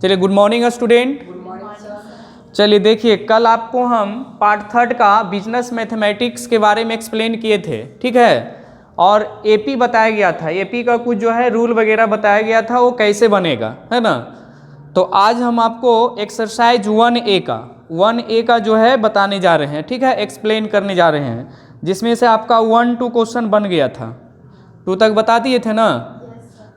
चलिए good morning student. चलिए देखिए, कल आपको हम पार्ट 3 का बिजनेस मैथमेटिक्स के बारे में एक्सप्लेन किए थे, ठीक है। और एपी बताया गया था, एपी का कुछ जो है रूल वगैरह बताया गया था, वो कैसे बनेगा, है ना। तो आज हम आपको एक्सरसाइज 1A का जो है बताने जा रहे हैं, ठीक है, एक्सप्लेन करने जा रहे हैं, जिसमें से आपका 1-2 क्वेश्चन बन गया था। 2 तक बता दिए थे ना।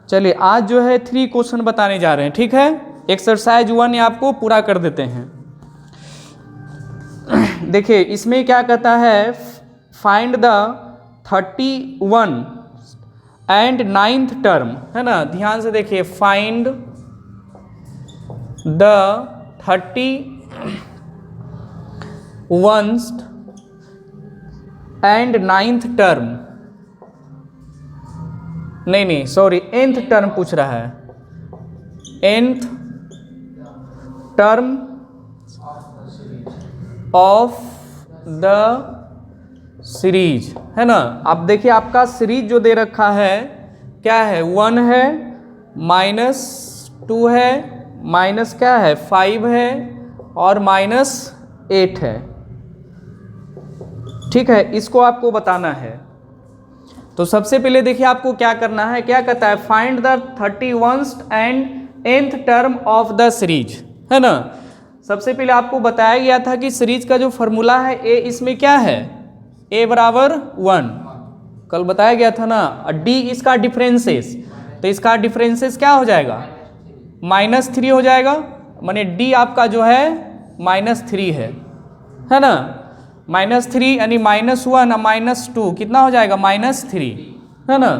चलिए आज जो है 3 क्वेश्चन बताने जा रहे हैं, ठीक है। एक्सरसाइज 1 आपको पूरा कर देते हैं। देखिए इसमें क्या कहता है, find the 31 and 9th term, है ना। ध्यान से देखिए, find the 31st and 9th term, नहीं सॉरी, nth टर्म पूछ रहा है, nth term of the series, है ना। आप देखिए आपका सीरीज जो दे रखा है क्या है, 1 है, -2 है, माइनस क्या है 5 है, और -8 है, ठीक है। इसको आपको बताना है। तो सबसे पहले देखिए आपको क्या करना है, क्या कहता है, find the 31st and nth term of the series, है ना। सबसे पहले आपको बताया गया था कि सीरीज का जो फॉर्मूला है ए, इसमें क्या है, a बराबर 1, कल बताया गया था ना। d इसका डिफरेंसेस, तो इसका डिफरेंसेस क्या हो जाएगा, -3 हो जाएगा, माने d आपका जो है -3 है ना। -3 यानी -1 और -2 कितना हो जाएगा, -3, है ना।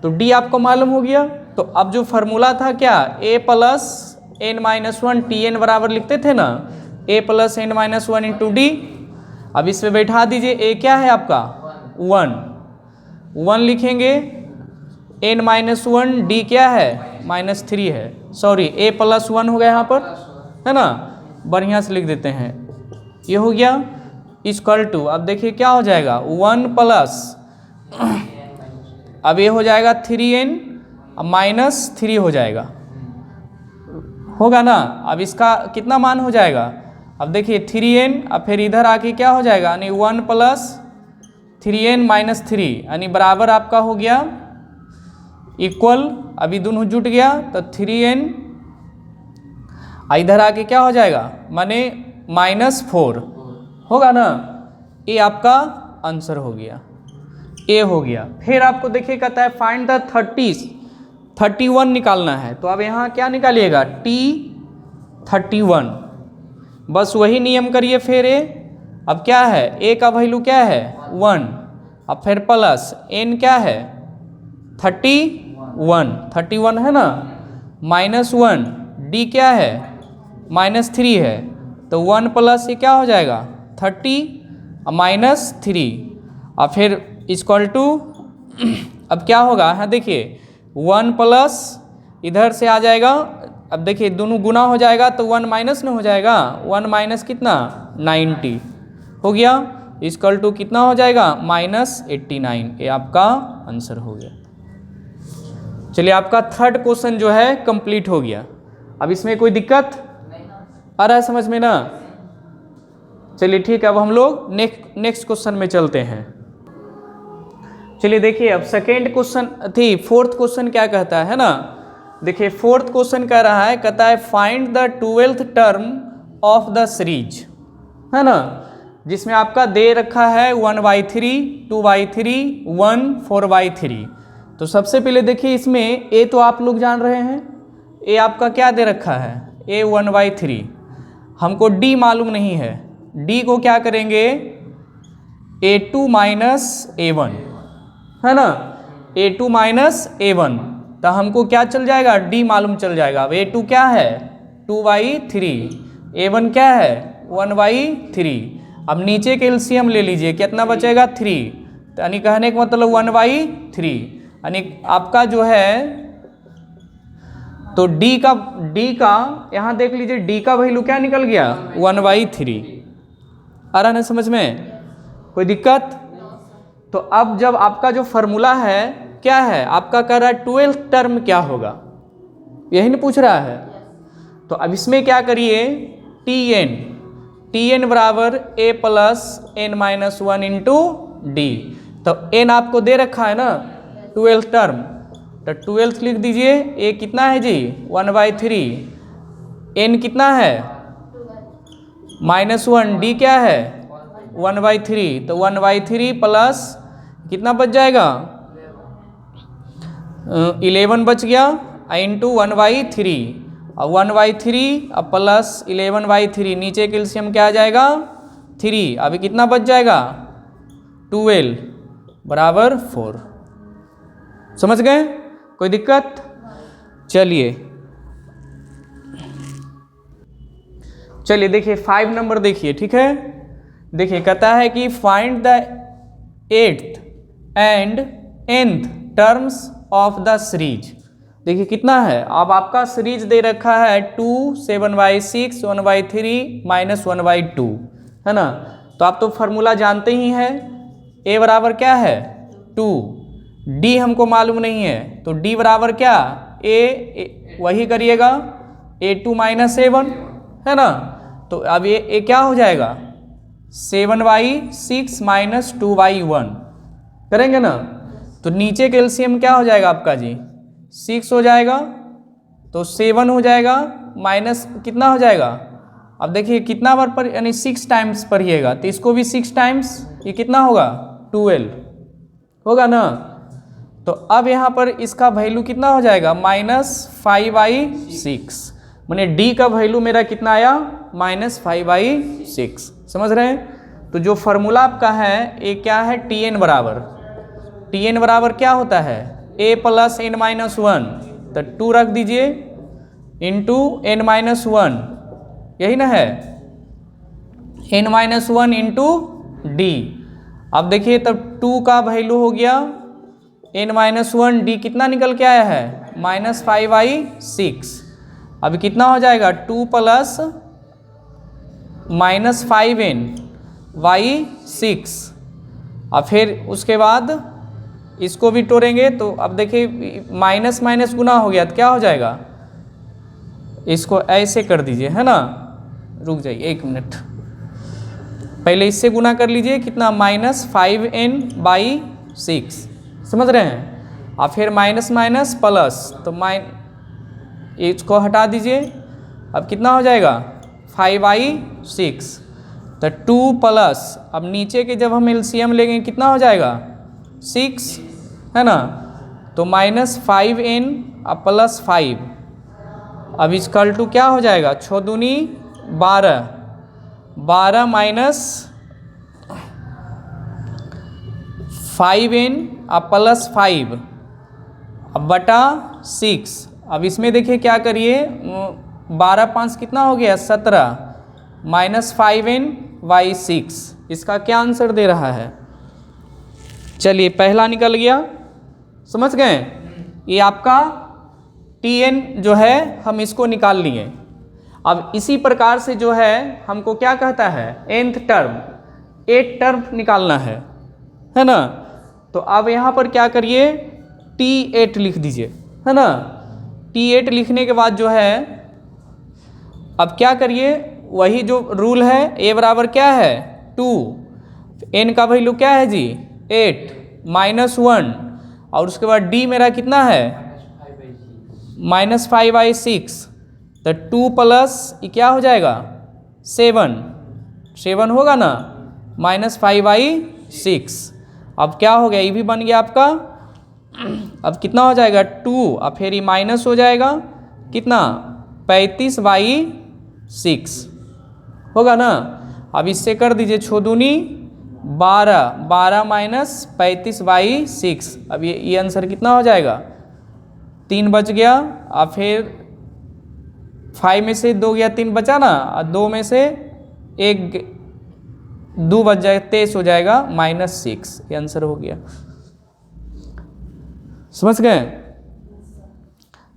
तो d आपको मालूम हो गया। तो अब जो फॉर्मूला था क्या, a प्लस n-1 tn बराबर लिखते थे ना, a plus n-1 into D. अब इस पे बैठा दीजिए, a क्या है आपका 1 लिखेंगे, n-1 d क्या है -3 है, सॉरी a प्लस 1 हो गया यहाँ पर, है ना। बढ़िया से लिख देते हैं, ये हो गया इक्वल टू, अब देखिए क्या हो जाएगा 1 प्लस, अब ये हो जाएगा 3n -3 हो जाएगा, होगा ना। अब इसका कितना मान हो जाएगा, अब देखिए 3n, अब फिर इधर आके क्या हो जाएगा, यानी 1 प्लस 3n -3, यानी बराबर आपका हो गया इक्वल, अभी दोनों जुट गया तो 3n, इधर आके क्या हो जाएगा, माने -4 होगा ना। ये आपका आंसर हो गया, ए हो गया। फिर आपको देखिए कहता है फाइंड द 31 निकालना है, तो अब यहाँ क्या निकालिएगा, T31, बस वही नियम करिए। फिर ए, अब क्या है, ए का वैल्यू क्या है 1, अब फिर प्लस n क्या है 31 है ना, -1 d क्या है -3 है, तो 1 प्लस ये क्या हो जाएगा 30 -3, और फिर इक्वल टू, अब क्या होगा, हाँ देखिए 1 प्लस इधर से आ जाएगा, अब देखिए दोनों गुना हो जाएगा तो 1 माइनस न हो जाएगा, 1 माइनस कितना 90 हो गया, इक्वल टू कितना हो जाएगा -89। ये आपका आंसर हो गया। चलिए आपका 3rd क्वेश्चन जो है कंप्लीट हो गया। अब इसमें कोई दिक्कत आ रहा है समझ में ना। चलिए ठीक है, अब हम लोग नेक्स्ट क्वेश्चन में चलते हैं। चलिए देखिए अब 2nd क्वेश्चन 4th क्वेश्चन क्या कहता है ना। देखिए 4th क्वेश्चन कह रहा है, कहता है find the 12th term of the series, है ना, जिसमें आपका दे रखा है 1/3, 2/3, 1, 4/3। तो सबसे पहले देखिए इसमें a तो आप लोग जान रहे हैं, a आपका क्या दे रखा है, a 1/3, हमको d मालूम नहीं है, d को क्या करेंगे a2 -a1, है ना, a2 -a1, तो हमको क्या चल जाएगा, d मालूम चल जाएगा। अब a2 क्या है 2/3, a1 क्या है 1/3। अब नीचे के एलसीएम ले लीजिए, कितना बचेगा 3, तो यानी कहने का मतलब 1/3, यानी आपका जो है, तो d का यहाँ देख लीजिए, d का वैल्यू क्या निकल गया 1/3। आ रहा ना समझ में, कोई दिक्कत। तो अब जब आपका जो फॉर्मूला है क्या है, आपका कह रहा है 12th टर्म क्या होगा, यही नहीं पूछ रहा है, तो अब इसमें क्या करिए, टी एन बराबर a plus n minus one into d. तो एन आपको दे रखा है ना 12th टर्म, तो 12th लिख दीजिए। ए कितना है जी 1/3, एन कितना है -1, डी क्या है 1/3, तो 1/3 प्लस कितना बच जाएगा 11 बच गया इंटू 1/3, और 1/3 अब प्लस 11/3, नीचे के एलसीएम क्या आ जाएगा 3, अभी कितना बच जाएगा 12 बराबर 4। समझ गए, कोई दिक्कत? चलिए देखिए 5 नंबर देखिए, ठीक है। देखिए कहता है कि find the 8th and nth terms of the series. देखिए कितना है, अब आपका सीरीज दे रखा है 2, 7/6, 1/3 -1/2, है ना। तो आप तो फॉर्मूला जानते ही हैं, a बराबर क्या है 2, d हमको मालूम नहीं है, तो d बराबर क्या a वही करिएगा a2 - a1, है ना। तो अब ये क्या हो जाएगा 7/6 - 2/1 करेंगे ना, तो नीचे के एलसीएम क्या हो जाएगा आपका जी 6 हो जाएगा, तो 7 हो जाएगा, माइनस कितना हो जाएगा। अब देखिए कितना बार पर, यानी 6 टाइम्स पढ़िएगा, तो इसको भी 6 टाइम्स, ये कितना होगा 12 होगा ना। तो अब यहाँ पर इसका वैल्यू कितना हो जाएगा -5/6, माने डी का वैल्यू मेरा कितना आया -5/6। समझ रहे हैं। तो जो फॉर्मूला आपका है ये क्या है, टी एन बराबर क्या होता है a प्लस n माइनस 1, तो 2 रख दीजिए इंटू n-1, यही ना है n-1 इंटू डी। अब देखिए तब 2 का वैल्यू हो गया n-1, डी कितना निकल के आया है -5/6। अभी कितना हो जाएगा 2 प्लस -5n/6, और फिर उसके बाद इसको भी तोड़ेंगे, तो अब देखिए माइनस माइनस गुना हो गया, तो क्या हो जाएगा, इसको ऐसे कर दीजिए, है ना। रुक जाइए 1 मिनट, पहले इससे गुना कर लीजिए, कितना -5n/6, समझ रहे हैं। और फिर माइनस माइनस प्लस, तो इसको हटा दीजिए, अब कितना हो जाएगा 5/6, तो 2 प्लस, अब नीचे के जब हम एलसीएम लेंगे कितना हो जाएगा 6, है ना। तो -5n प्लस 5, अब इक्वल टू क्या हो जाएगा 6 दूनी 12, 12 माइनस 5n प्लस 5 अब बटा 6। अब इसमें देखिए क्या करिए, 12 5 कितना हो गया 17, -5n/6, इसका क्या आंसर दे रहा है। चलिए पहला निकल गया, समझ गए। ये आपका Tn जो है हम इसको निकाल लिए। अब इसी प्रकार से जो है हमको क्या कहता है nth टर्म 8 टर्म निकालना है ना। तो अब यहाँ पर क्या करिए T8 लिख दीजिए, है ना। T8 लिखने के बाद जो है अब क्या करिए, वही जो रूल है a बराबर क्या है 2, n का वैल्यू क्या है जी 8 -1, और उसके बाद d मेरा कितना है -5/6, तो 2 प्लस ये क्या हो जाएगा 7 होगा ना -5/6। अब क्या हो गया, ये भी बन गया आपका। अब कितना हो जाएगा 2, और फिर ये माइनस हो जाएगा कितना 35/6 होगा ना। अब इससे कर दीजिए 6 दूनी 12, 12 माइनस 35/6, अब ये आंसर कितना हो जाएगा 3 बच गया, और फिर 5 में से 2 गया 3 बचा ना, और 2 में से 1 2 बच जाएगा 23 हो जाएगा -6, ये आंसर हो गया। समझ गए।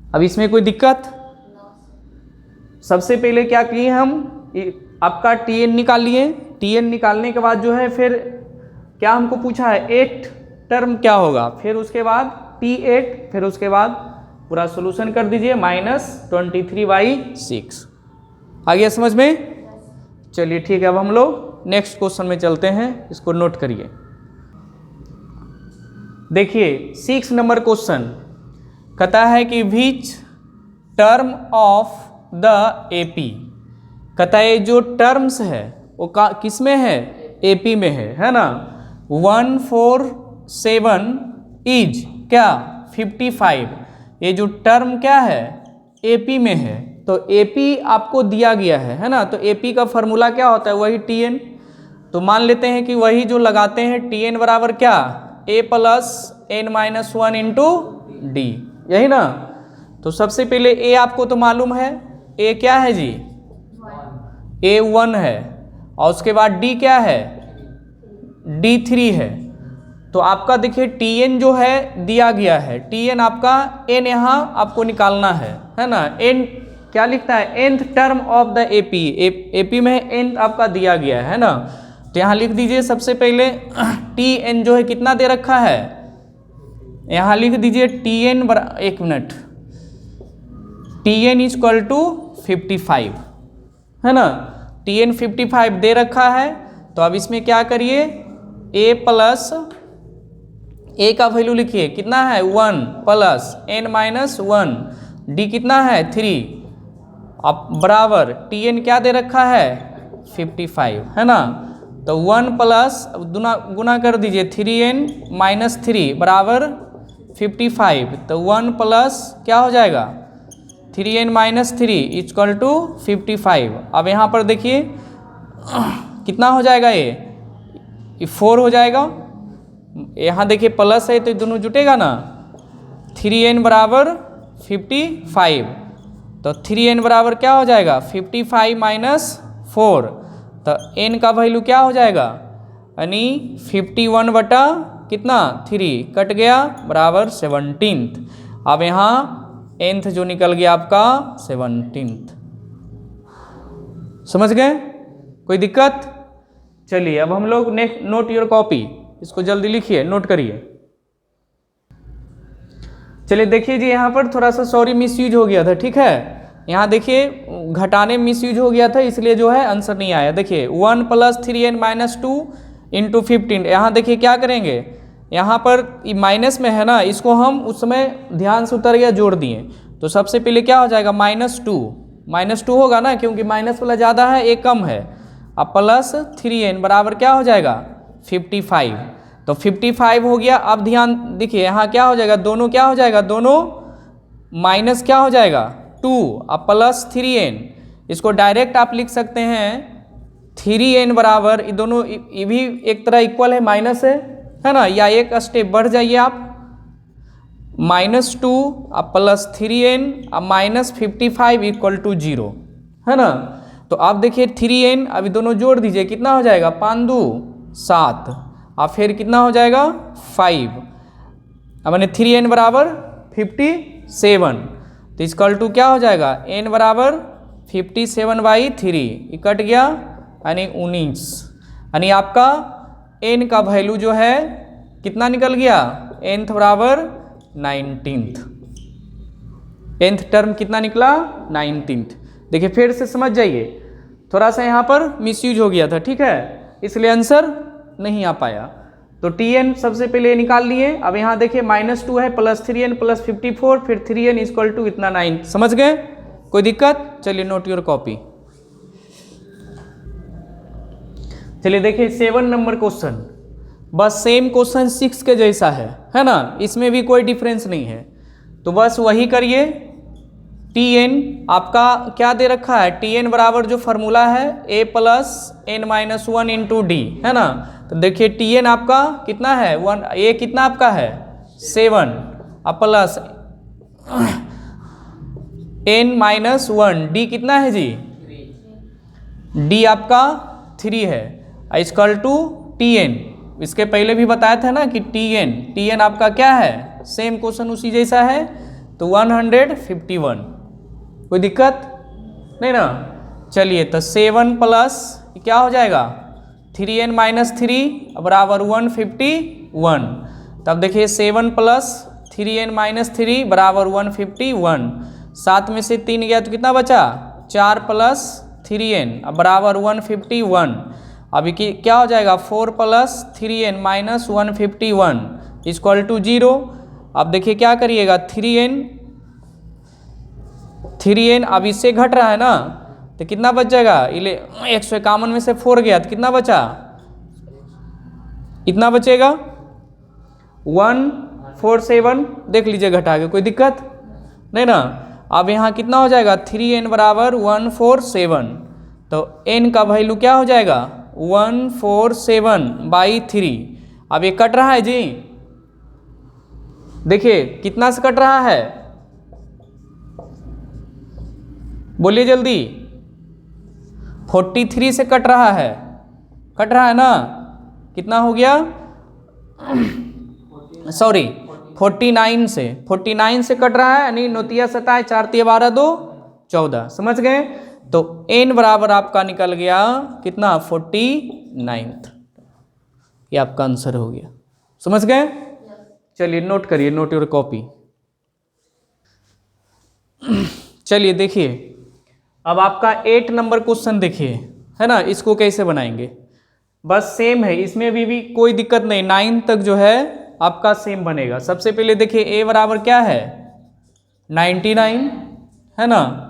अब इसमें कोई दिक्कत। सबसे पहले क्या किए हम, आपका Tn निकाल लिए। Tn निकालने के बाद जो है फिर क्या हमको पूछा है 8 टर्म क्या होगा, फिर उसके बाद T8, फिर उसके बाद पूरा सोल्यूशन कर दीजिए, -23/6। आ गया समझ में? चलिए ठीक है, अब हम लोग नेक्स्ट क्वेश्चन में चलते हैं, इसको नोट करिए। देखिए 6 नंबर क्वेश्चन कहता है कि which term of the AP, कहता है जो टर्म्स है वो किस में है? एपी में है ना। 147 इज क्या? 55। ये जो टर्म क्या है? एपी में है। तो एपी आपको दिया गया है ना। तो एपी का फॉर्मूला क्या होता है? वही टीएन। तो मान लेते हैं कि वही जो लगाते हैं, टीएन बराबर क्या? A plus n minus 1 into d, यही ना। तो सबसे पहले ए आपको तो मालूम है, ए क्या है जी? ए 1 है। और उसके बाद डी क्या है? डी 3 है। तो आपका देखिए टीएन जो है दिया गया है, टीएन आपका एन यहाँ आपको निकालना है ना। एन क्या लिखता है? nth term of the AP. AP में nth आपका दिया गया है ना। तो यहाँ लिख दीजिए सबसे पहले टी एन जो है कितना दे रखा है? यहाँ लिख दीजिए टी एन, एक मिनट, T N is equal to 55 है ना। टी एन 55 दे रखा है। तो अब इसमें क्या करिए, ए प्लस ए का वैल्यू लिखिए कितना है? 1 प्लस एन माइनस 1, डी कितना है? 3। अब बराबर टी एन क्या दे रखा है? 55 है ना। तो 1 प्लस गुना कर दीजिए 3n माइनस 3 बराबर 55। तो 1 प्लस क्या हो जाएगा? 3n minus 3 equal to 55। अब यहाँ पर देखिए कितना हो जाएगा? ये 4 हो जाएगा। यहाँ देखिए प्लस है तो दोनों जुटेगा ना। 3n बराबर 55। तो 3n बराबर क्या हो जाएगा? 55 माइनस 4। तो n का वैल्यू क्या हो जाएगा? यानी 51 बटा कितना? 3 कट गया बराबर 17th। अब यहाँ nth जो निकल गया आपका 17th। समझ गए? कोई दिक्कत? चलिए अब हम लोग नेक्स्ट, नोट योर कॉपी, इसको जल्दी लिखिए, नोट करिए। चलिए देखिए जी, यहाँ पर थोड़ा सा सॉरी मिसयूज हो गया था, ठीक है। यहाँ देखिए घटाने में मिसयूज हो गया था, इसलिए जो है आंसर नहीं आया। देखिए 1 प्लस 3n माइनस 2 इंटू 15। यहाँ देखिए क्या करेंगे, यहाँ पर माइनस में है ना, इसको हम उस समय ध्यान से उतर गया, जोड़ दिए। तो सबसे पहले क्या हो जाएगा? -2 होगा ना, क्योंकि माइनस वाला ज़्यादा है, एक कम है। अब प्लस 3n बराबर क्या हो जाएगा? 55। तो 55 हो गया। अब ध्यान देखिए यहाँ क्या हो जाएगा? दोनों क्या हो जाएगा? दोनों माइनस क्या हो जाएगा? 2। अब प्लस 3n, इसको डायरेक्ट आप लिख सकते हैं 3n बराबर, ये दोनों ये भी एक तरह इक्वल है, माइनस है ना। या एक स्टेप बढ़ जाइए आप, -2 अब प्लस 3n अब माइनस 55 इक्वल टू 0 है ना। तो आप देखिए 3n अभी दोनों जोड़ दीजिए, कितना हो जाएगा? 5 2 7, अब फिर कितना हो जाएगा? 5। अब मैंने 3n बराबर 57। तो इक्वल टू क्या हो जाएगा? n बराबर 57/3, ये कट गया यानी 19। यानी आपका n का वैल्यू जो है कितना निकल गया? nth बराबर 19th। nth टर्म कितना निकला? 19th। देखिए फिर से समझ जाइए, थोड़ा सा यहाँ पर मिसयूज हो गया था, ठीक है, इसलिए आंसर नहीं आ पाया। तो Tn सबसे पहले निकाल लिए। अब यहाँ देखिए -2 है, प्लस 3n प्लस 54, फिर 3n इक्वल टू इतना 9। समझ गए? कोई दिक्कत? चलिए नोट योर कॉपी। चलिए देखिए 7 नंबर क्वेश्चन, बस सेम क्वेश्चन 6 के जैसा है ना, इसमें भी कोई डिफरेंस नहीं है। तो बस वही करिए। Tn आपका क्या दे रखा है? Tn बराबर जो फॉर्मूला है a plus n minus 1 into D है ना। तो देखिए Tn आपका कितना है? 1। a कितना आपका है? 7। अब प्लस n माइनस 1, डी कितना है जी? डी आपका 3 है, इक्वल टू Tn। इसके पहले भी बताया था ना कि Tn आपका क्या है? सेम क्वेश्चन उसी जैसा है, तो 151। कोई दिक्कत नहीं ना। चलिए तो 7 प्लस क्या हो जाएगा? 3n माइनस 3 बराबर 151। तब देखिए 7 प्लस 3n माइनस 3 बराबर 151। 7 में से 3 गया तो कितना बचा? 4 प्लस 3n बराबर 151। अभी क्या हो जाएगा? 4 plus 3n minus 151 equal to 0। अब देखिए क्या करिएगा, 3n अब इससे घट रहा है ना, तो कितना बच जाएगा? 151 में से 4 गया तो कितना बचा? इतना बचेगा 147। देख लीजिए घटा के, कोई दिक्कत नहीं ना। अब यहाँ कितना हो जाएगा? 3n बराबर 147। तो n का वैल्यू क्या हो जाएगा? 147/3। अब ये कट रहा है जी, देखिए कितना से कट रहा है, बोलिए जल्दी। 43 से कट रहा है, कट रहा है ना। कितना हो गया? सॉरी 49 से कट रहा है, यानी नोतिया 27 4 तिया 12 2 14। समझ गए? तो n बराबर आपका निकल गया कितना? 49। ये आपका आंसर हो गया। समझ गए? चलिए नोट करिए, नोट योर कॉपी। चलिए देखिए, अब आपका 8 नंबर क्वेश्चन देखिए, है ना। इसको कैसे बनाएंगे? बस सेम है, इसमें भी कोई दिक्कत नहीं। 9 तक जो है आपका सेम बनेगा। सबसे पहले देखिए a बराबर क्या है? 99, है ना।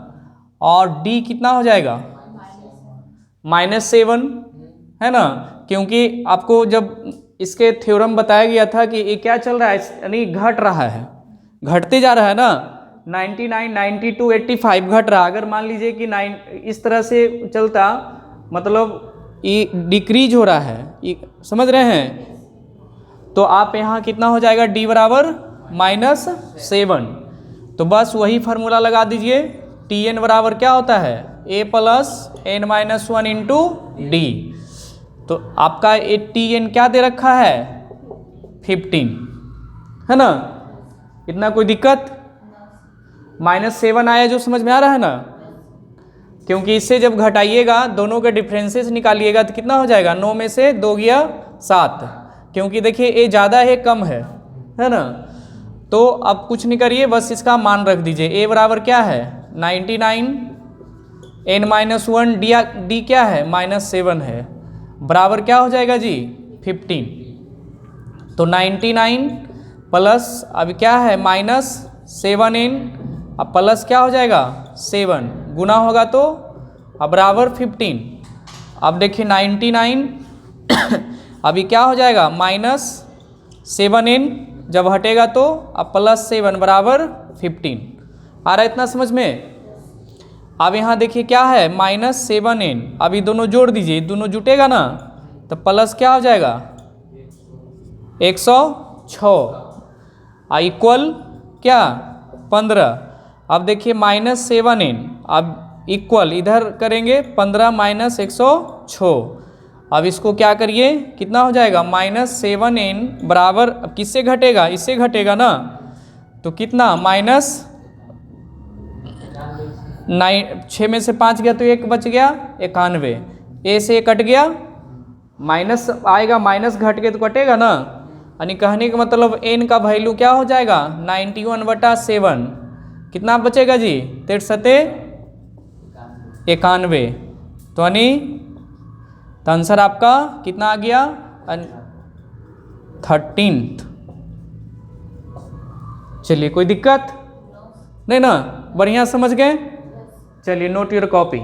और d कितना हो जाएगा? -7, है ना। क्योंकि आपको जब इसके थ्योरम बताया गया था कि ये क्या चल रहा है, यानी घट रहा है, घटते जा रहा है ना। 99, 92, 85 घट रहा। अगर मान लीजिए कि 9 इस तरह से चलता, मतलब ये डिक्रीज हो रहा है, ये समझ रहे हैं। तो आप यहाँ कितना हो जाएगा? d बराबर -7। तो बस वही फार्मूला लगा दीजिए। tn बराबर क्या होता है? a plus n-1 into d. तो आपका tn क्या दे रखा है? 15, है ना। इतना कोई दिक्कत? -7 आया जो समझ में आ रहा है ना। क्योंकि इससे जब घटाइएगा, दोनों के डिफरेंसेस निकालिएगा तो कितना हो जाएगा? 9 में से 2 गया 7। क्योंकि देखिए ए ज़्यादा है कम है ना। तो अब कुछ नहीं करिए, बस इसका मान रख दीजिए। ए बराबर क्या है? 99, n-1 डी क्या है? -7 है, बराबर क्या हो जाएगा जी? 15। तो 99 प्लस अब क्या है? -7n, अब प्लस क्या हो जाएगा? 7 गुना होगा तो अब बराबर 15। अब देखिए 99 अभी क्या हो जाएगा? -7n, जब हटेगा तो अब +7 बराबर 15। आ रहा है इतना समझ में? अब यहाँ देखिए क्या है? -7n, अभी दोनों जोड़ दीजिए, दोनों जुटेगा ना, तो प्लस क्या हो जाएगा? 106 इक्वल क्या? 15। अब देखिए -7n, अब इक्वल इधर करेंगे 15 - 106। अब इसको क्या करिए, कितना हो जाएगा? -7n बराबर, अब किससे घटेगा? इससे घटेगा ना। तो कितना? -6 में से 5 गया तो 1 बच गया 91। ए से कट गया, माइनस आएगा, माइनस घट के तो कटेगा ना। यानी कहने का मतलब n का वैल्यू क्या हो जाएगा? 91/7। कितना बचेगा जी? 93 91। तो यानी तो आंसर आपका कितना आ गया? 13th। चलिए कोई दिक्कत नहीं ना, बढ़िया समझ गए। चलिए नोट योर कॉपी।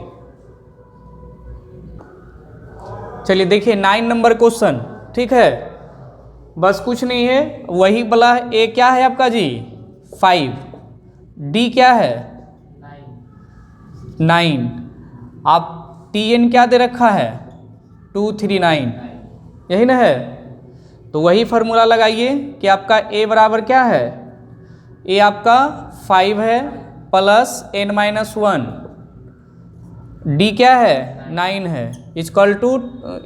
चलिए देखिए 9 नंबर क्वेश्चन, ठीक है। बस कुछ नहीं है, वही वाला। ए क्या है आपका जी? 5। डी क्या है? 9। आप tn क्या दे रखा है? 239, यही ना है। तो वही फार्मूला लगाइए कि आपका a बराबर क्या है? a आपका 5 है प्लस n-1, d क्या है? 9 है, इक्वल टू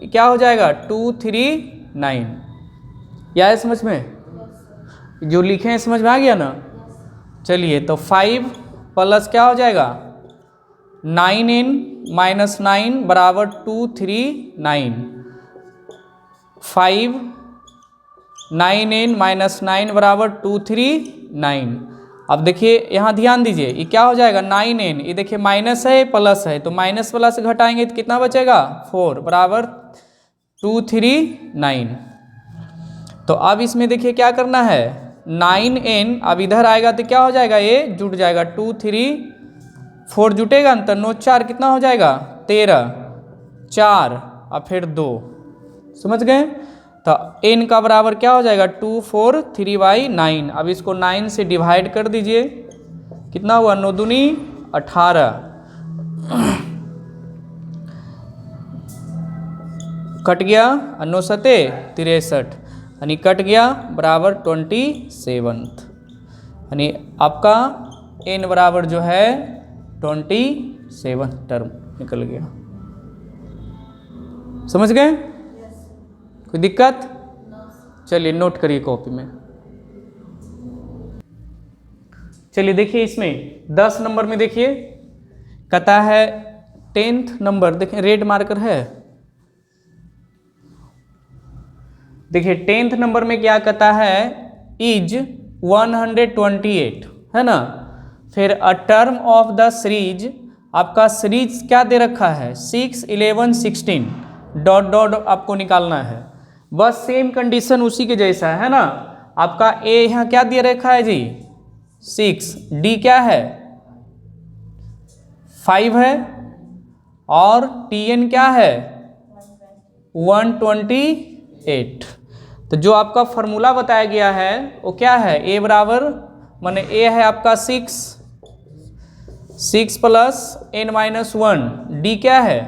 क्या हो जाएगा? 239। या है समझ में? जो लिखे हैं समझ में आ गया ना। चलिए तो 5 प्लस क्या हो जाएगा? 9n-9 बराबर 239। 5 9n - 9 बराबर 239। 9। अब देखिए यहाँ ध्यान दीजिए, ये क्या हो जाएगा 9n, ये देखिए माइनस है प्लस है, तो माइनस प्लस घटाएंगे तो कितना बचेगा 4 बराबर 2 3 9। तो अब इसमें देखिए क्या करना है 9n, अब इधर आएगा तो क्या हो जाएगा, ये जुट जाएगा 2 3 4 जुटेगा ना, तो 9 4 कितना हो जाएगा 13, 4 और फिर 2, समझ गए। तो n का बराबर क्या हो जाएगा 2 4 3/9। अब इसको 9 से डिवाइड कर दीजिए, कितना हुआ 9 दूनी 18, कट गया 9 सते 63, यानी कट गया बराबर 27, यानी आपका n बराबर जो है 27 टर्म निकल गया। समझ गए, कोई दिक्कत? चलिए नोट करिए कॉपी में। चलिए देखिए इसमें 10 नंबर में देखिए कहता है 10th नंबर, देखिए रेड मार्कर है, देखिए 10th नंबर में क्या कहता है इज 128 है ना। फिर a term of the series, आपका सीरीज क्या दे रखा है 6 11 16 डॉट डॉट आपको निकालना है, बस सेम कंडीशन उसी के जैसा है ना। आपका ए यहाँ क्या दे रखा है जी 6, डी क्या है 5 है, और टी एन क्या है 128। तो जो आपका फॉर्मूला बताया गया है वो क्या है, ए बराबर माने ए है आपका 6 प्लस n-1, डी क्या है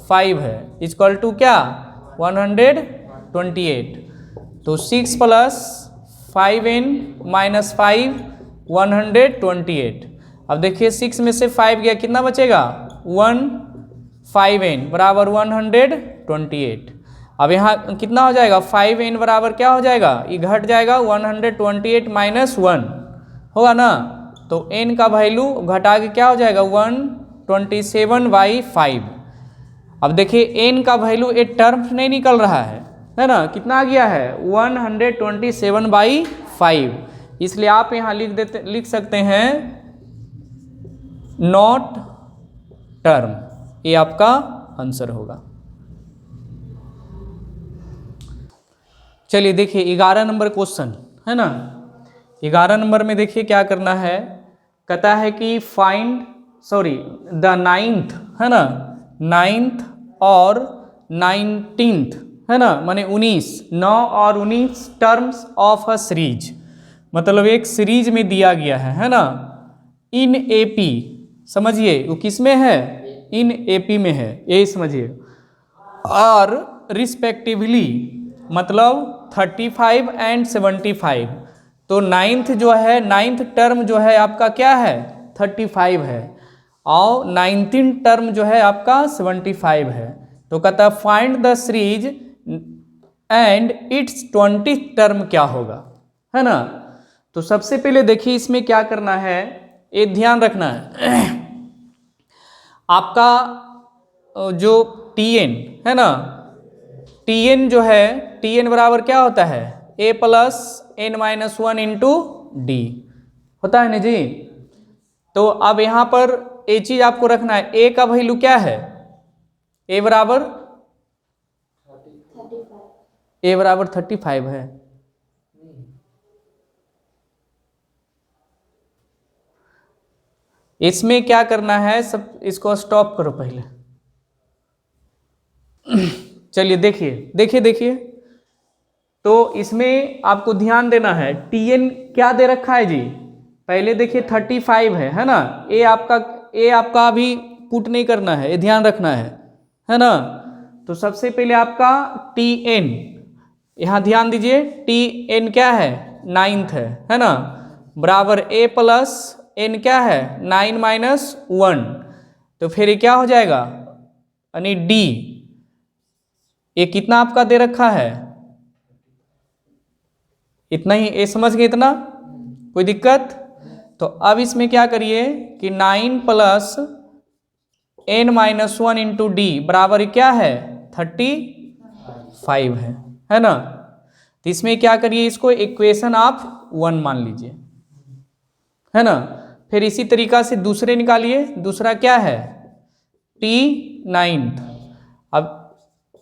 5 है, इक्वल टू क्या 128। तो 6 प्लस 5n-5 128। अब देखिए 6 में से 5 गया, कितना बचेगा 1, 5n बराबर 128। अब यहाँ कितना हो जाएगा 5n बराबर क्या हो जाएगा, ये घट जाएगा 128 माइनस 1 होगा ना। तो n का वैल्यू घटा के क्या हो जाएगा 127/5। अब देखिए n का वैल्यू एक टर्म नहीं निकल रहा है ना, कितना आ गया है 127/5, इसलिए आप यहाँ लिख सकते हैं नॉट टर्म, ये आपका आंसर होगा। चलिए देखिए 11 नंबर क्वेश्चन है ना। 11 नंबर में देखिए क्या करना है, कहता है कि फाइंड द 9th है ना, 9th और 19th है ना, माने 9 और 19 टर्म्स ऑफ अ सीरीज, मतलब एक सीरीज में दिया गया है ना, इन एपी, समझिए वो किस में है इन एपी में है, यही समझिए, और रिस्पेक्टिवली मतलब 35 एंड 75। तो 9th जो है 9th टर्म जो है आपका क्या है 35 है, और 19th टर्म जो है आपका 75 है। तो कहता है find the series and it's 20th term क्या होगा, है ना। तो सबसे पहले देखिए इसमें क्या करना है, एक ध्यान रखना है आपका जो Tn है ना, Tn जो है Tn बराबर क्या होता है a plus n-1 into D होता है ना जी। तो अब यहाँ पर एक चीज आपको रखना है, a का वैल्यू क्या है, a बराबर 35 है। इसमें क्या करना है, सब इसको स्टॉप करो पहले। चलिए देखिए तो इसमें आपको ध्यान देना है, Tn क्या दे रखा है जी, पहले देखिए 35 है ना, ए आपका अभी पुट नहीं करना है, ये ध्यान रखना है ना। तो सबसे पहले आपका Tn, यहाँ ध्यान दीजिए Tn क्या है 9th है ना, बराबर a प्लस n क्या है 9-1, तो फिर ये क्या हो जाएगा यानी d, ये कितना आपका दे रखा है इतना ही, ये समझ गए इतना, कोई दिक्कत? तो अब इसमें क्या करिए कि 9 प्लस n-1 इंटू डी बराबर क्या है 35 है ना। तो इसमें क्या करिए, इसको इक्वेशन आप 1 मान लीजिए, है ना। फिर इसी तरीका से दूसरे निकालिए, दूसरा क्या है t9। अब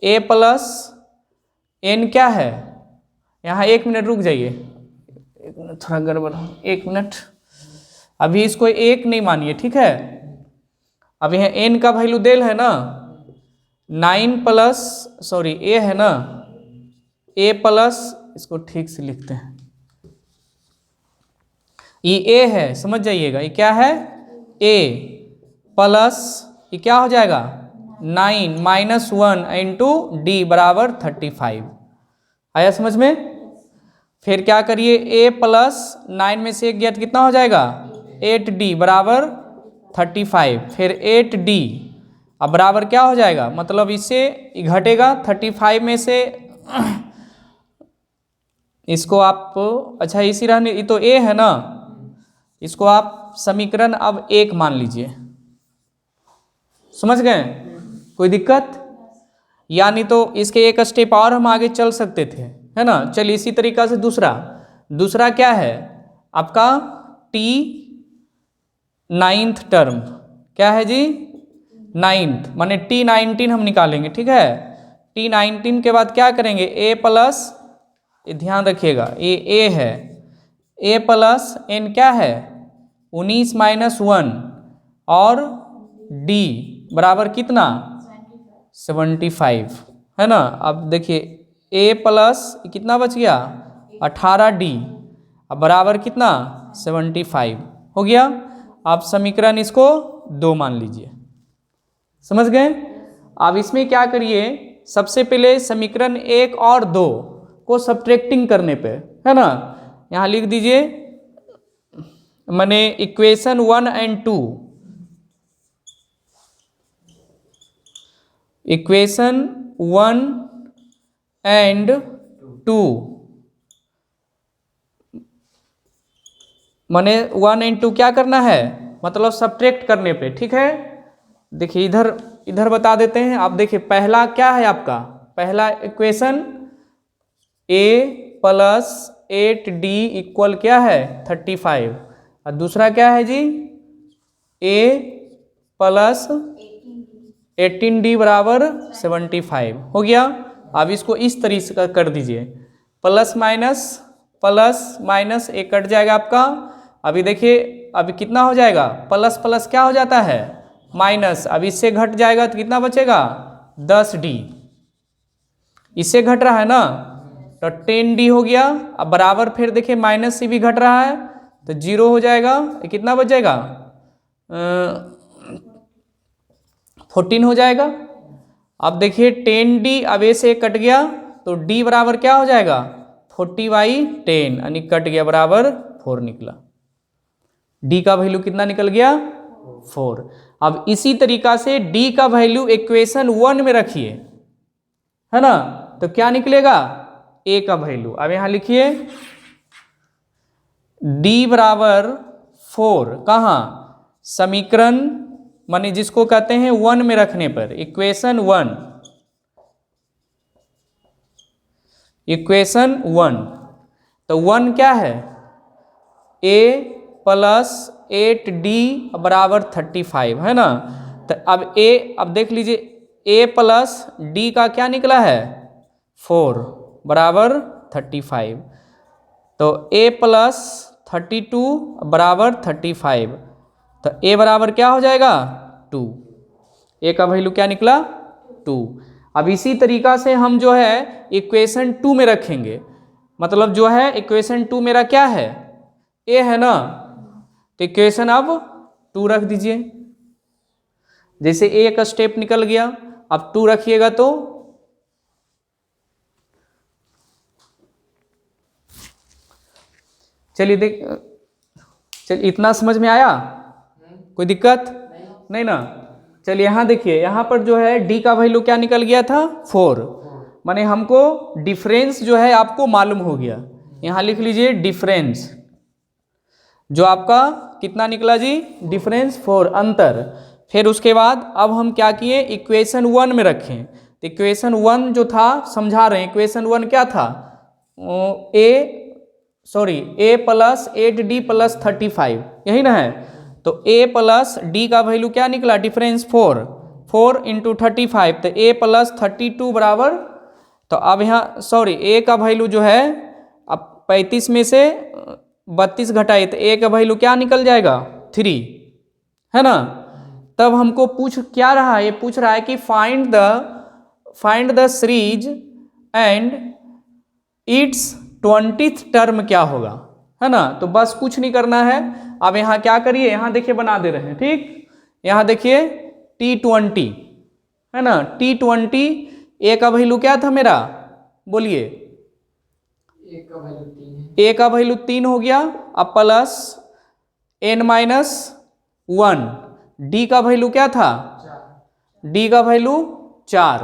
a प्लस n क्या है, यहाँ 1 मिनट रुक जाइए, एक मिनट थोड़ा गड़बड़, 1 मिनट, अभी इसको 1 नहीं मानिए, ठीक है। अब यहाँ n का वैल्यू देल है ना 9 प्लस, सॉरी a है ना, a प्लस, इसको ठीक से लिखते हैं, ये a है, समझ जाइएगा, ये क्या है a प्लस, ये क्या हो जाएगा 9 माइनस 1 इंटू डी बराबर 35। आया समझ में। फिर क्या करिए, a प्लस 9 में से 1 गया तो कितना हो जाएगा 8d बराबर 35। फिर 8d अब बराबर क्या हो जाएगा, मतलब इससे घटेगा 35 में से इसको आप, अच्छा इसी रहने, ये तो a है ना, इसको आप समीकरण अब 1 मान लीजिए, समझ गए, कोई दिक्कत। यानी तो इसके एक स्टेप और हम आगे चल सकते थे, है ना। चलिए इसी तरीका से दूसरा क्या है आपका t9th टर्म, क्या है जी 9th, माने t19 हम निकालेंगे, ठीक है। t19 के बाद क्या करेंगे, a प्लस, ध्यान रखिएगा ये a है, a प्लस n क्या है 19 माइनस 1 और d बराबर कितना 75, है ना। अब देखिए a प्लस कितना बच गया 18d, अब बराबर कितना 75 हो गया। आप समीकरण इसको 2 मान लीजिए, समझ गए। अब इसमें क्या करिए, सबसे पहले समीकरण 1 और 2 को सब्ट्रैक्टिंग करने पे, है ना, यहाँ लिख दीजिए, माने इक्वेशन 1 एंड 2, इक्वेशन 1 एंड 2, माने 1 एंड 2 क्या करना है, मतलब सब्ट्रैक्ट करने पे, ठीक है। देखिए इधर बता देते हैं। आप देखिए पहला क्या है आपका, पहला equation a plus 8d equal क्या है 35, और दूसरा क्या है जी a प्लस 18d बराबर 75 हो गया। अब इसको इस तरीके से कर दीजिए, प्लस माइनस एक कट जाएगा आपका। अभी देखिए अभी कितना हो जाएगा, प्लस प्लस क्या हो जाता है माइनस, अब इससे घट जाएगा तो कितना बचेगा 10d, इससे घट रहा है ना तो 10d हो गया। अब बराबर फिर देखिए माइनस से भी घट रहा है तो 0 हो जाएगा, कितना बच जाएगा 14 हो जाएगा। अब देखिए 10d अब ए से कट गया तो d बराबर क्या हो जाएगा 40/10, यानी कट गया बराबर 4 निकला, d का वैल्यू कितना निकल गया 4। अब इसी तरीका से d का वैल्यू इक्वेशन 1 में रखिए, है ना, तो क्या निकलेगा a का वैल्यू। अब यहां लिखिए d बराबर 4, कहाँ समीकरण, माने जिसको कहते हैं 1 में रखने पर, इक्वेशन 1, तो 1 क्या है a प्लस 8d बराबर 35, है ना। तो अब अब देख लीजिए a प्लस d का क्या निकला है 4 बराबर 35, तो a प्लस 32 बराबर 35, तो a बराबर क्या हो जाएगा 2, a का वैल्यू क्या निकला 2। अब इसी तरीका से हम जो है इक्वेशन 2 में रखेंगे, मतलब जो है इक्वेशन 2 मेरा क्या है a है ना, तो इक्वेशन अब 2 रख दीजिए। जैसे a का स्टेप निकल गया, अब 2 रखिएगा तो चलिए इतना समझ में आया, कोई दिक्कत नहीं ना। चलिए यहाँ देखिए, यहाँ पर जो है d का वैल्यू क्या निकल गया था 4, माने हमको डिफरेंस जो है आपको मालूम हो गया। यहाँ लिख लीजिए डिफरेंस, जो आपका कितना निकला जी डिफरेंस 4, अंतर। फिर उसके बाद अब हम क्या किए इक्वेशन 1 में रखें, तो इक्वेशन 1 जो था समझा रहे हैं, इक्वेशन 1 क्या था a sorry a plus 8d plus 35, यही ना है। तो a प्लस d का वैल्यू क्या निकला, डिफरेंस 4 इंटू 35, तो a प्लस 32 बराबर। तो अब यहाँ सॉरी a का वैल्यू जो है, अब 35 में से 32 घटाए तो a का वैल्यू क्या निकल जाएगा, 3, है ना। तब हमको क्या रहा है, ये पूछ रहा है कि find the series and it's 20th term क्या होगा, है ना। तो बस कुछ नहीं करना है। अब यहाँ क्या करिए, यहाँ देखिए बना दे रहे हैं, ठीक। यहाँ देखिए T20, है ना। T20 ए का वैल्यू क्या था मेरा, बोलिए। ए का वैल्यू 3 हो गया। अब प्लस n-1, डी का वैल्यू क्या था, डी का वैल्यू 4।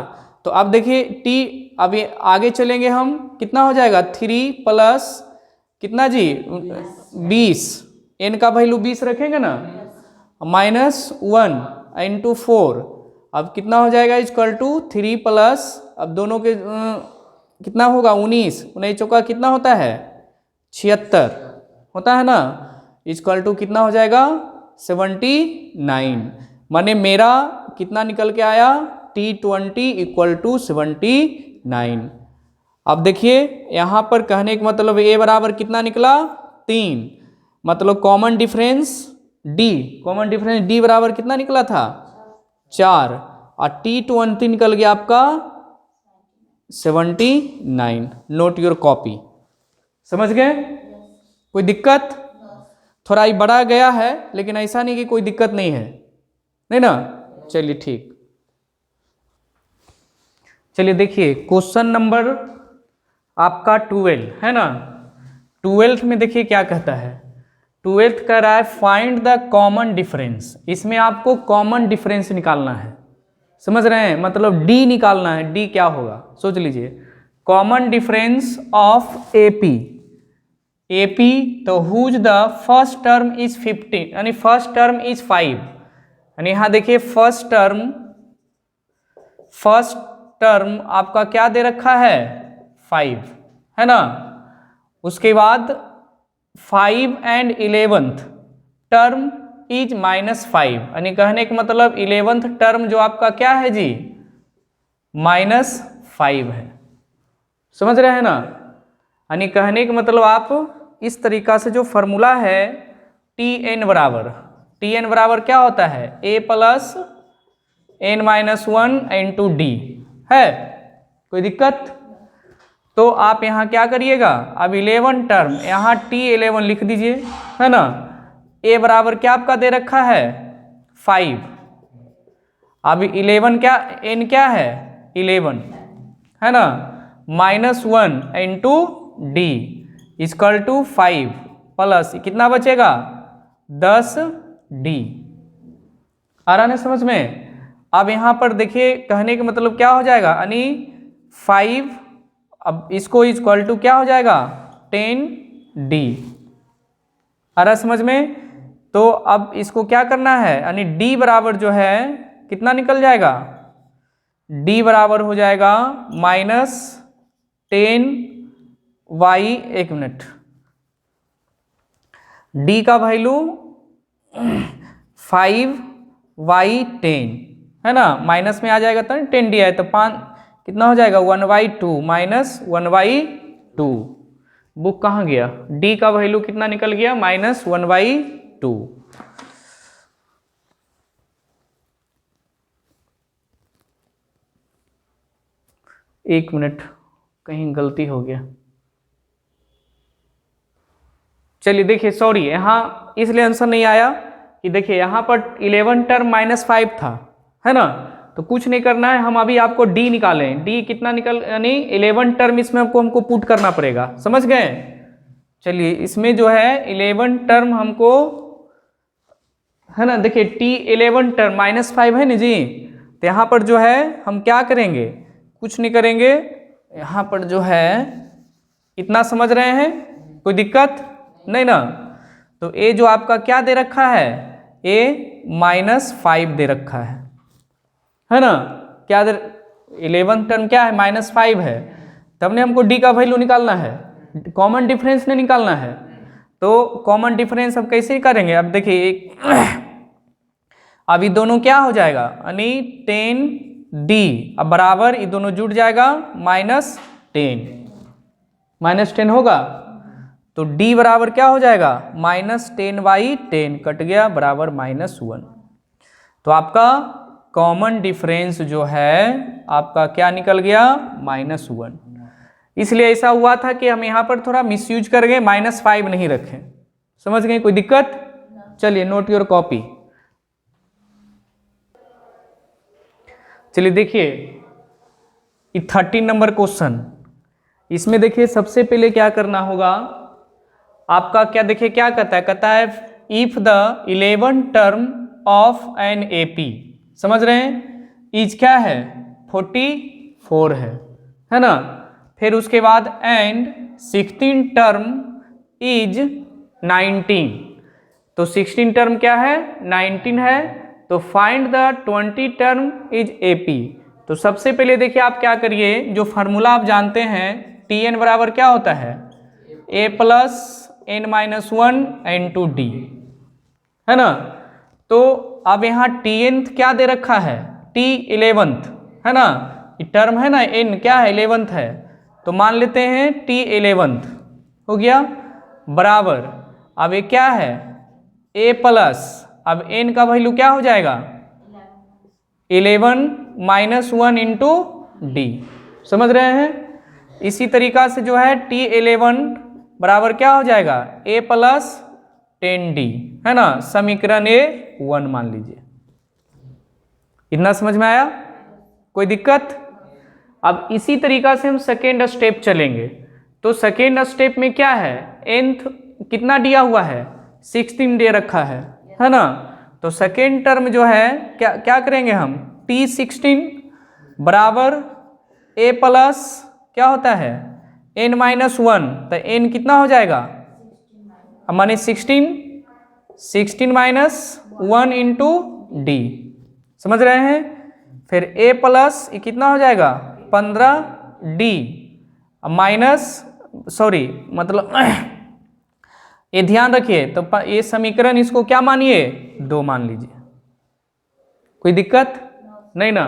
तो अब देखिए टी, अब ये आगे चलेंगे हम, कितना हो जाएगा, 3 प्लस कितना जी, 20, एन का वैल्यू 20 रखेंगे ना, -1 इंटू 4, अब कितना हो जाएगा, इक्वल टू 3 प्लस, अब दोनों के कितना होगा, 19 चौका कितना होता है, 76 होता है ना, इक्वल टू कितना हो जाएगा, 79। माने मेरा कितना निकल के आया, T20 इक्वल टू 79। अब देखिए यहाँ पर कहने का मतलब a बराबर कितना निकला, 3, मतलब कॉमन डिफरेंस D बराबर कितना निकला था, 4, और T20 निकल गया आपका 79। नोट योर कॉपी, समझ गए, कोई दिक्कत, थोड़ा ही बड़ा गया है लेकिन ऐसा नहीं कि कोई दिक्कत नहीं है, नहीं ना। चलिए ठीक, चलिए देखिए क्वेश्चन नंबर आपका 12 है ना। 12th में देखिए क्या कहता है, 12th कह रहा है फाइंड द कॉमन डिफरेंस। इसमें आपको कॉमन डिफरेंस निकालना है, समझ रहे हैं, मतलब डी निकालना है। डी क्या होगा, सोच लीजिए, कॉमन डिफरेंस ऑफ एपी, तो whose the first term is 15, यानी फर्स्ट टर्म इज 5, यानी यहाँ देखिए फर्स्ट टर्म आपका क्या दे रखा है, 5, है ना। उसके बाद 5 एंड 11th टर्म इज -5, यानी कहने का मतलब 11th टर्म जो आपका क्या है जी, -5 है, समझ रहे हैं ना। यानी कहने का मतलब आप इस तरीका से जो फॉर्मूला है, Tn बराबर क्या होता है, a plus n-1 into D, है, कोई दिक्कत। तो आप यहाँ क्या करिएगा, अब 11 टर्म यहाँ T11 लिख दीजिए, है ना। a बराबर क्या आपका दे रखा है, 5, अब 11 क्या, n क्या है 11, है ना, -1 into D equal to 5 plus कितना बचेगा, 10d। आ रहा है समझ में। अब यहाँ पर देखिए कहने का मतलब क्या हो जाएगा, यानी 5, अब इसको इक्वल टू क्या हो जाएगा, 10d। आ रहा समझ में। तो अब इसको क्या करना है, यानी d बराबर जो है कितना निकल जाएगा, d बराबर हो जाएगा -10y, एक मिनट, d का वैल्यू 5y10, है ना, माइनस में आ जाएगा तो 10d है, तो 5 कितना हो जाएगा, 1/2 -1/2। बुक कहाँ गया, d का वैल्यू कितना निकल गया, -1/2। एक मिनट, कहीं गलती हो गया। चलिए देखिए, सॉरी यहाँ इसलिए आंसर नहीं आया कि देखिए यहाँ पर 11 टर्म -5 था, है ना। तो कुछ नहीं करना है, हम अभी आपको डी निकालें, डी कितना यानी 11 टर्म इसमें हमको पुट करना पड़ेगा, समझ गए। चलिए इसमें जो है 11 टर्म हमको, है ना, देखिए T11 टर्म -5 है ना जी। तो यहाँ पर जो है हम क्या करेंगे, कुछ नहीं करेंगे, यहाँ पर जो है इतना समझ रहे हैं, कोई दिक्कत नहीं ना। तो ए जो आपका क्या दे रखा है, ए -5 दे रखा है ना। क्या 11 टर्म क्या है, -5 है, तब ने हमको डी का वैल्यू निकालना है, कॉमन डिफरेंस नहीं निकालना है। तो कॉमन डिफरेंस अब कैसे करेंगे, अब देखिए अब ये दोनों क्या हो जाएगा, यानी 10d, अब बराबर ये दोनों जुड़ जाएगा -10 होगा, तो d बराबर क्या हो जाएगा, -10/10 कट गया बराबर -1। तो आपका कॉमन डिफरेंस जो है आपका क्या निकल गया, -1। इसलिए ऐसा हुआ था कि हम यहाँ पर थोड़ा मिसयूज कर गए, -5 नहीं रखें। समझ गए, कोई दिक्कत? चलिए नोट योर कॉपी। चलिए देखिए 13 नंबर क्वेश्चन, इसमें देखिए सबसे पहले क्या करना होगा आपका, क्या देखिए क्या कहता है if the 11 term of an AP, समझ रहे हैं, इज क्या है 44 है ना, फिर उसके बाद एंड 16 टर्म इज 19, तो 16 टर्म क्या है 19 है, तो find the 20 term is AP. तो सबसे पहले देखिए आप क्या करिए, जो फार्मूला आप जानते हैं Tn बराबर क्या होता है, a प्लस n-1 n2d, है ना। तो अब यहाँ Tn क्या दे रखा है, T11th है ना, ये टर्म है ना n क्या है 11th है, तो मान लेते हैं T11th हो गया बराबर, अब ये क्या है a प्लस, अब n का वैल्यू क्या हो जाएगा 11 -1 इंटू d, समझ रहे हैं। इसी तरीका से जो है T11 बराबर क्या हो जाएगा a प्लस 10d, है ना, समीकरण A1 मान लीजिए। इतना समझ में आया, कोई दिक्कत? अब इसी तरीका से हम सेकेंड स्टेप चलेंगे, तो सेकेंड स्टेप में क्या है, nth कितना दिया हुआ है 16 दे रखा है ना, तो सेकेंड टर्म जो है क्या करेंगे हम, T16 बराबर a प्लस क्या होता है n-1, तो n कितना हो जाएगा, माने 16 -1 इंटू d, समझ रहे हैं। फिर a प्लस ये कितना हो जाएगा 15d माइनस, सॉरी मतलब ये ध्यान रखिए, तो ये समीकरण इसको क्या मानिए 2 मान लीजिए, कोई दिक्कत नहीं ना।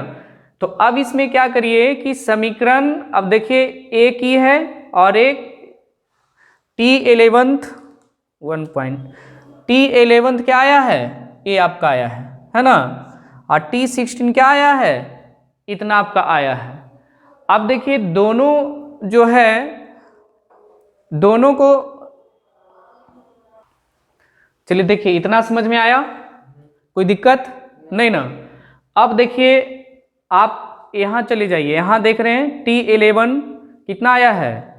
तो अब इसमें क्या करिए कि समीकरण, अब देखिए एक ही है और एक T11th 1 पॉइंट, T11th क्या आया है, ये आपका आया है ना, और T16 क्या आया है, इतना आपका आया है। अब देखिए दोनों जो है, दोनों को, चलिए देखिए इतना समझ में आया, कोई दिक्कत नहीं ना। अब देखिए आप यहाँ चले जाइए, यहाँ देख रहे हैं T11 कितना आया है,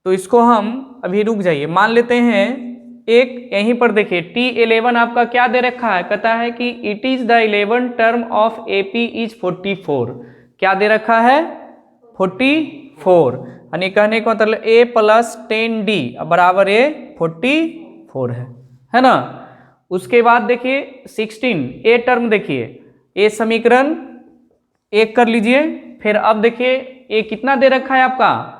तो इसको हम अभी रुक जाइए, मान लेते हैं एक यहीं पर देखिए T11 आपका क्या दे रखा है, कहता है कि it is the 11 term of AP is 44, क्या दे रखा है 44, यानी कहने का मतलब a प्लस 10d बराबर a 44 है ना। उसके बाद देखिए 16 a टर्म, देखिए a समीकरण एक कर लीजिए, फिर अब देखिए ये कितना दे रखा है आपका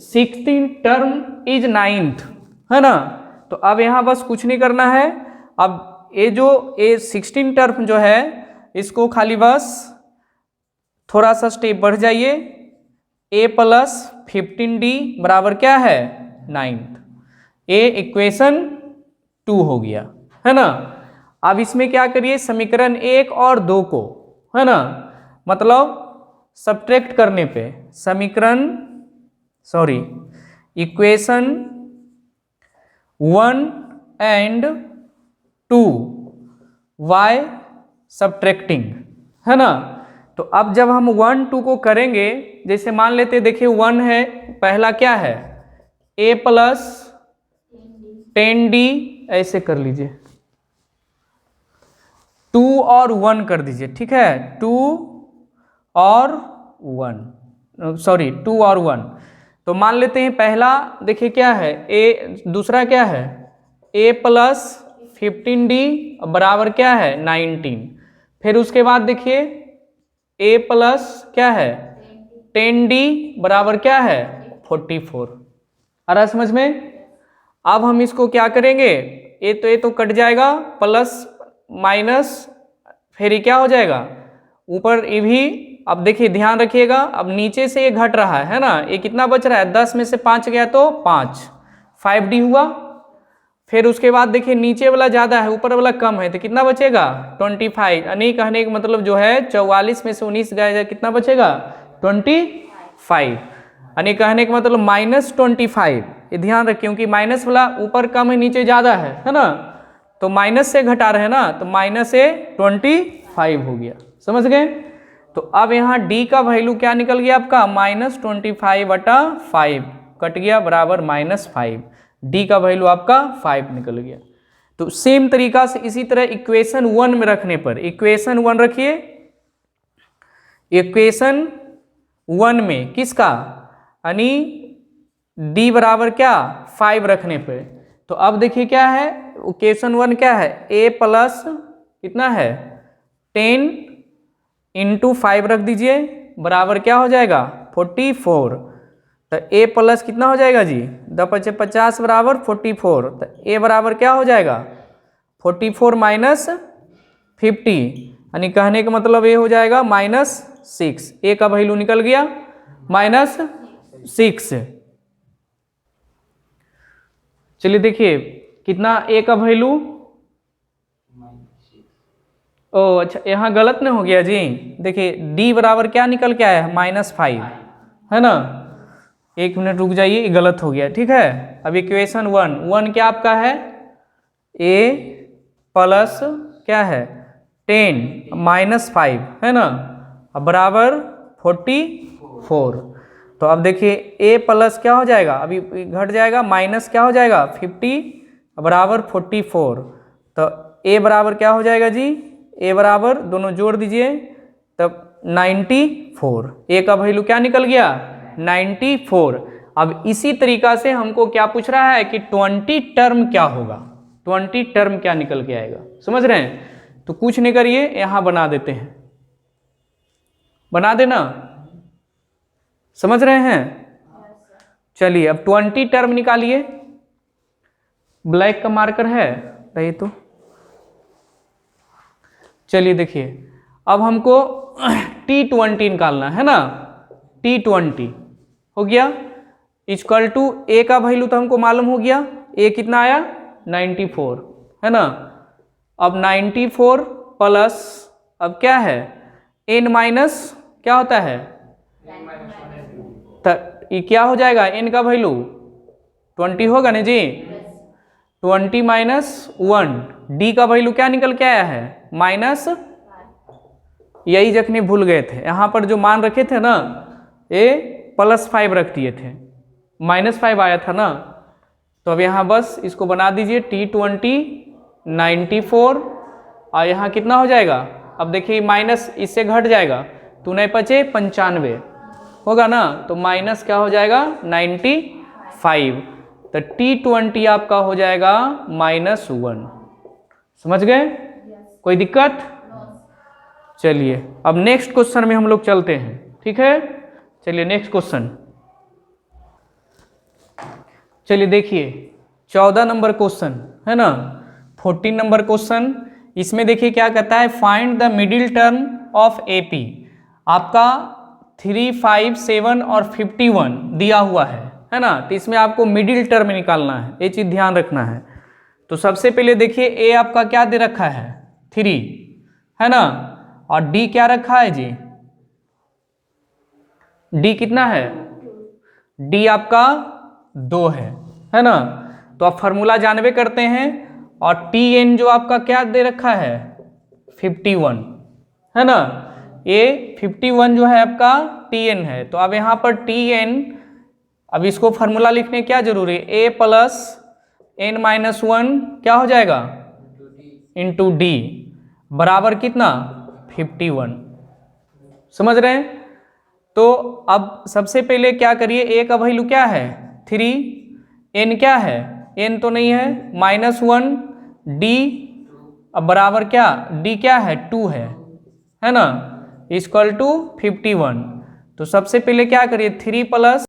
16 टर्म इज 9th, है ना। तो अब यहाँ बस कुछ नहीं करना है, अब ये जो ये 16 टर्म जो है इसको खाली बस थोड़ा सा स्टेप बढ़ जाइए, a प्लस 15d बराबर क्या है 9th, ये इक्वेशन 2 हो गया, है ना। अब इसमें क्या करिए समीकरण 1 और 2 को, है ना, मतलब सब्ट्रैक्ट करने पे समीकरण, sorry equation 1 and 2 by subtracting, है ना। तो अब जब हम 1 2 को करेंगे, जैसे मान लेते देखिए 1 है, पहला क्या है a प्लस 10d, ऐसे कर लीजिए 2 और 1 कर दीजिए, ठीक है 2 और 1, सॉरी 2 और 1। तो मान लेते हैं पहला देखिए क्या है a, दूसरा क्या है a प्लस 15d बराबर क्या है 19, फिर उसके बाद देखिए a प्लस क्या है 10d बराबर क्या है 44, आ रहा समझ में? अब हम इसको क्या करेंगे, ये तो कट जाएगा, प्लस माइनस, फिर ये क्या हो जाएगा ऊपर ये भी। अब देखिए ध्यान रखिएगा, अब नीचे से ये घट रहा है ना, ये कितना बच रहा है, 10 में से 5 गया तो 5, 5D हुआ। फिर उसके बाद देखिए नीचे वाला ज़्यादा है, ऊपर वाला कम है, तो कितना बचेगा 25। यानी कहने का मतलब जो है 44 में से 19 गया, कितना बचेगा 25। यानी कहने का मतलब -25। ये ध्यान रखिए, क्योंकि माइनस वाला ऊपर कम है नीचे ज़्यादा है ना, तो माइनस से घटा रहे हैं ना, तो माइनस से 25 हो गया। समझ गए? तो अब यहाँ D का वैल्यू क्या निकल गया आपका, -25/5 कट गया बराबर -5। D का वैल्यू आपका 5 निकल गया। तो सेम तरीका से इसी तरह इक्वेशन 1 में रखने पर, इक्वेशन 1 रखिए, इक्वेशन 1 में किसका, यानी D बराबर क्या 5 रखने पे। तो अब देखिए क्या है, इक्वेशन 1 क्या है, a प्लस कितना है 10 × 5 रख दीजिए, बराबर क्या हो जाएगा 44। तो a प्लस कितना हो जाएगा जी, 10 × 50 बराबर 44। तो a बराबर क्या हो जाएगा 44 माइनस 50, यानी कहने का मतलब ये हो जाएगा -6। a का वैल्यू निकल गया -6। चलिए देखिए कितना a का वैल्यू, ओ अच्छा यहाँ गलत नहीं हो गया जी। देखिए D बराबर क्या निकल के आया है -5, है ना। 1 मिनट रुक जाइए, ये गलत हो गया, ठीक है। अब इक्वेशन 1 क्या आपका है, a प्लस क्या है 10 -5, है ना, अब बराबर 44। तो अब देखिए a प्लस क्या हो जाएगा, अभी घट जाएगा, माइनस क्या हो जाएगा 50 बराबर 44। तो a बराबर क्या हो जाएगा जी, a बराबर दोनों जोड़ दीजिए तब 94। a का वैल्यू क्या निकल गया 94। अब इसी तरीका से हमको क्या पूछ रहा है कि 20 टर्म क्या होगा, 20 टर्म क्या निकल के आएगा, समझ रहे हैं। तो कुछ नहीं करिए, यहाँ बना देते हैं, बना देना, समझ रहे हैं। चलिए अब 20 टर्म निकालिए, ब्लैक का मार्कर है रही तो। चलिए देखिए अब हमको T20 निकालना है ना, T20 हो गया इक्वल टू a का वैल्यू तो हमको मालूम हो गया, a कितना आया 94, है ना। अब 94 प्लस अब क्या है n माइनस क्या होता है, तो ये क्या हो जाएगा n का वैल्यू 20 होगा ना जी। 20 माइनस 1, D का वैल्यू क्या निकल के आया है माइनस, यही जखनी भूल गए थे, यहाँ पर जो मान रखे थे ना ये +5 रख दिए थे, -5 आया था ना। तो अब यहाँ बस इसको बना दीजिए T20 94, और यहाँ कितना हो जाएगा, अब देखिए माइनस इससे घट जाएगा, तो नहीं बचे 95 होगा ना, तो माइनस क्या हो जाएगा 95। तो T20 आपका हो जाएगा -1। समझ गए, कोई दिक्कत? चलिए अब नेक्स्ट क्वेश्चन में हम लोग चलते हैं, ठीक है। चलिए नेक्स्ट क्वेश्चन, चलिए देखिए 14 नंबर क्वेश्चन है ना, 14 नंबर क्वेश्चन। इसमें देखिए क्या कहता है, find the middle term of AP। आपका 3, 5, 7 और 51 दिया हुआ है ना। तो इसमें आपको मिडिल टर्म निकालना है, ये चीज ध्यान रखना है। तो सबसे पहले देखिए A आपका क्या दे रखा है 3, है ना, और D क्या रखा है जी, D कितना है, D आपका 2 है ना। तो आप फॉर्मूला जानबे करते हैं, और Tn जो आपका क्या दे रखा है 51, है ना। ये 51 जो है आपका Tn है। तो अब यहाँ पर Tn, अब इसको फॉर्मूला लिखने क्या जरूरी है, a प्लस n माइनस 1 क्या हो जाएगा इंटू D बराबर कितना 51। समझ रहे हैं। तो अब सबसे पहले क्या करिए, a का वैल्यू क्या है 3, n क्या है, n तो नहीं है, -1, D अब बराबर क्या, D क्या है 2 है ना, इक्वल टू 51। तो सबसे पहले क्या करिए 3 प्लस